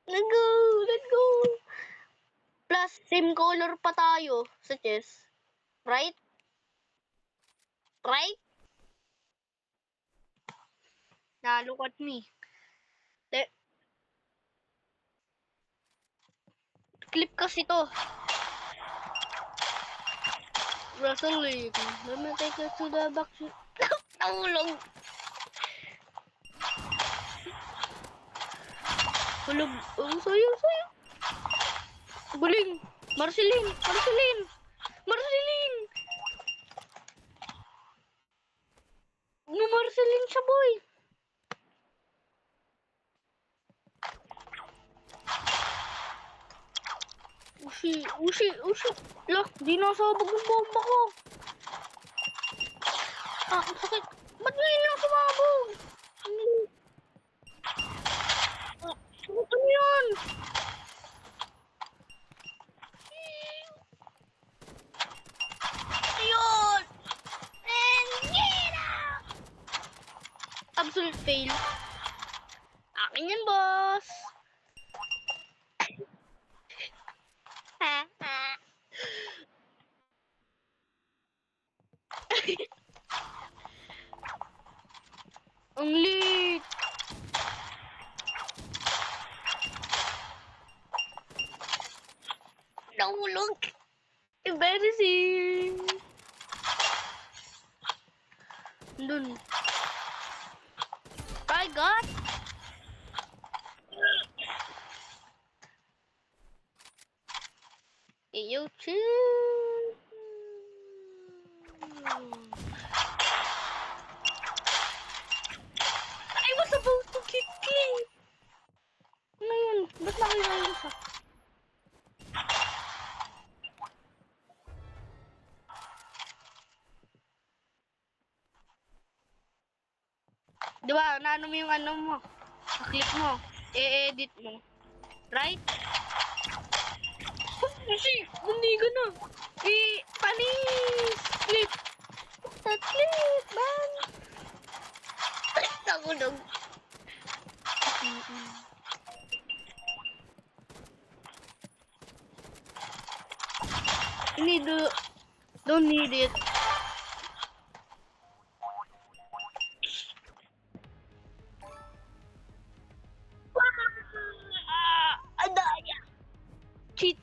Let's go! Let's go! Plus, same color pa tayo sa chess. Right? Right? Now, look at me. Clip kasi to. Russell Lee. Let me take it to the back. Nahulog. Hulog. Oh, sayo, sayo. Guling. Marceline. Marceline. Marceline. No, Marceline siya, boy. Ushi, ushi, ushi. Lah, di nasabog yung bomba ko. Ah, ang sakit. Ba't ngayon lang sumabog? Ano yan? Ayun! And get out! Absolute fail. Akin yan, boss. Ang lit. Nahulog. Embarrassing. Dun. I got. Yo, chill. I was supposed to kick clean. Ngayon, ba't nakailangan siya? Diba, naano mo yung ano mo? Click mo. I-edit mo. Right? Kasi, hindi ka na. Panis! Click! Click, man! Nakulog. Don't need it. Adaya. Cheat.